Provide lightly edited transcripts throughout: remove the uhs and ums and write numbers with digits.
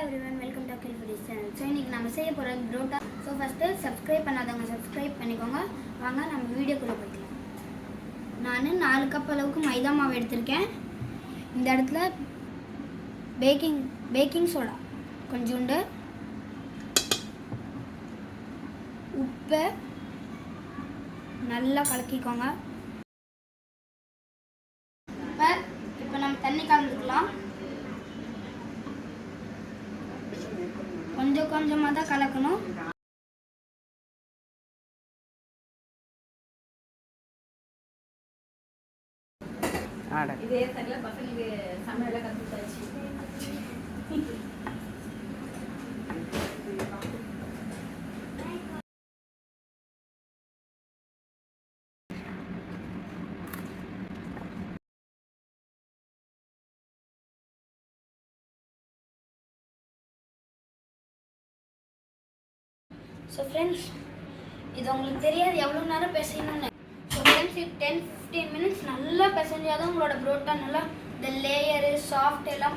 everyone, welcome to Akhil Foodies channel. So இன்னைக்கு நாம செய்ய போற புரோட்டா. So first subscribe பண்ணாதவங்க subscribe பண்ணிக்கோங்க. வாங்க நம்ம வீடியோக்குள்ள போய்க்கலாம். நான் 4 கப் அளவுக்கு மைதா மாவு எடுத்துர்க்கேன். இந்த இடத்துல பேக்கிங் சோடா கொஞ்சோண்டு, உப்பு நல்லா கலக்கிக்கோங்க. இப்போ நம்ம தண்ணி கலந்துக்கலாம். கொஞ்சம் கொஞ்சமாக தான் கலக்கணும். இதே தடவை பசங்களுக்கு சமையல கற்றுத்தாச்சு. ஸோ ஃப்ரெண்ட்ஸ், இது உங்களுக்கு தெரியாது எவ்வளோ நேரம் பிசையணும்னு. ஸோ ஃப்ரெண்ட்ஸ், 10-15 மினிட்ஸ் நல்லா பிசைஞ்சாதான் உங்களோட புரோட்டா நல்லா இந்த லேயரு சாஃப்ட் எல்லாம்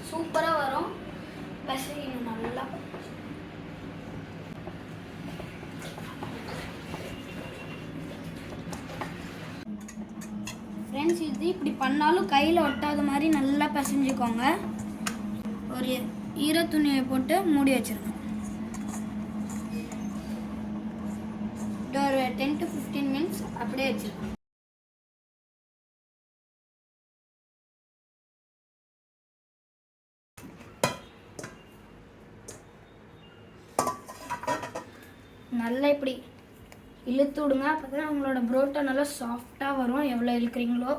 சூப்பராக வரும். பிசையணும் நல்லா. ஃப்ரெண்ட்ஸ், இது இப்படி பண்ணாலும் கையில் ஒட்டாத மாதிரி நல்லா பிசைஞ்சுக்கோங்க. ஒரு ஈர துணியை போட்டு மூடி வச்சிருங்க. ஒரு 10-15 மினிட்ஸ் அப்படியே வச்சிருக்கோம். நல்லா இப்படி இழுத்து விடுங்க. அப்பதான் உங்களோட புரோட்டா நல்லா சாஃப்டா வரும். எவ்வளோ இழுக்கிறீங்களோ.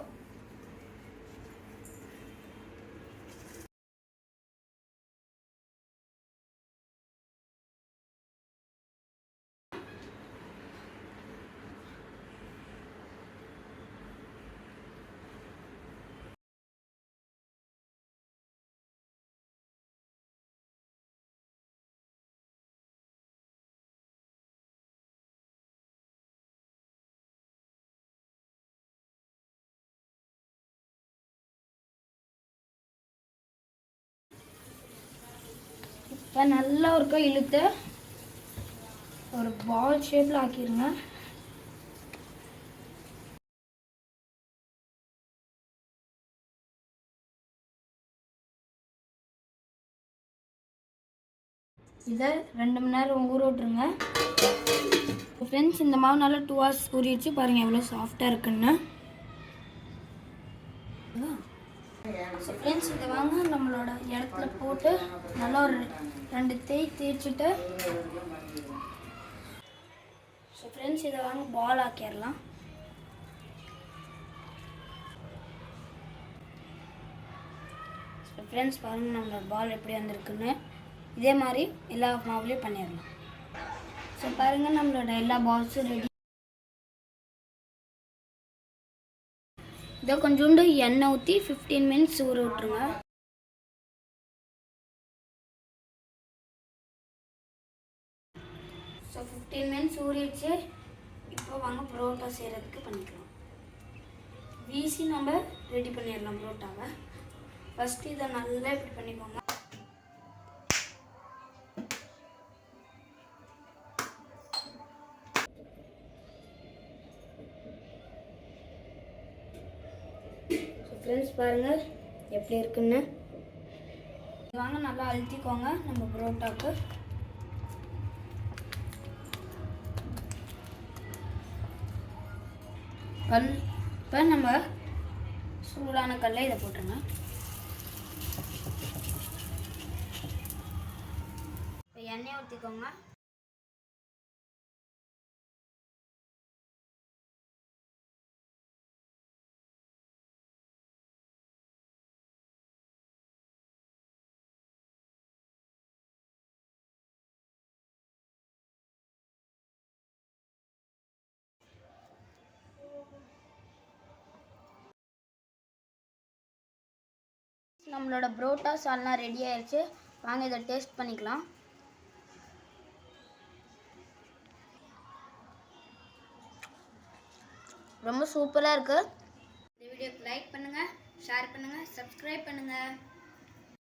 இப்போ நல்லா ஒருக்கா இழுத்து ஒரு பால் ஷேப்பில் ஆக்கிடுங்க. இதை 2 மணி நேரம் ஊற விட்டுருங்க. ஃப்ரெண்ட்ஸ், இந்த மாவு நல்லா 2 hours ஊறிடுச்சு. பாருங்கள் எவ்வளோ சாஃப்டாக இருக்குன்னு. ஸோ ஃப்ரெண்ட்ஸ், இதை வாங்க நம்மளோட இடத்துல போட்டு நல்லா ஒரு 2 தேய்ச்சிட்டு, ஸோ ஃப்ரெண்ட்ஸ் இதை வாங்க பால் ஆக்கிடலாம். ஸோ ஃப்ரெண்ட்ஸ், பாருங்கள் நம்மளோட பால் எப்படி வந்திருக்குன்னு. இதே மாதிரி எல்லா மாவுலேயும் பண்ணிடலாம். ஸோ பாருங்கள் நம்மளோட எல்லா பால்ஸும் ரெடி. இதை கொஞ்சோண்டு எண்ணெய் ஊற்றி 15 மினிட்ஸ் ஊற விட்டுருங்க. ஸோ 15 மினிட்ஸ் ஊறிடுச்சு. இப்போ வாங்க புரோட்டா செய்கிறதுக்கு பண்ணிக்கலாம். ஈஸி நம்ம ரெடி பண்ணிடலாம் புரோட்டாவை. ஃபஸ்ட்டு இதை நல்லா இப்படி பண்ணிக்கோங்க. ஃப்ரெண்ட்ஸ், பாருங்கள் எப்படி இருக்குன்னு. வாங்க நல்லா அழுத்திக்கோங்க நம்ம புரோட்டாவுக்கு. இப்போ நம்ம சூடான கல்லை இதை போட்டுருங்க. இப்போ எண்ணெய் ஊற்றிக்கோங்க. நம்மளோட புரோட்டா சால்னா ரெடி ஆயிடுச்சு. வாங்க இதை டேஸ்ட் பண்ணிக்கலாம். ரொம்ப சூப்பராக இருக்குது. இந்த வீடியோக்கு லைக் பண்ணுங்கள், ஷேர் பண்ணுங்கள், சப்ஸ்கிரைப் பண்ணுங்கள்.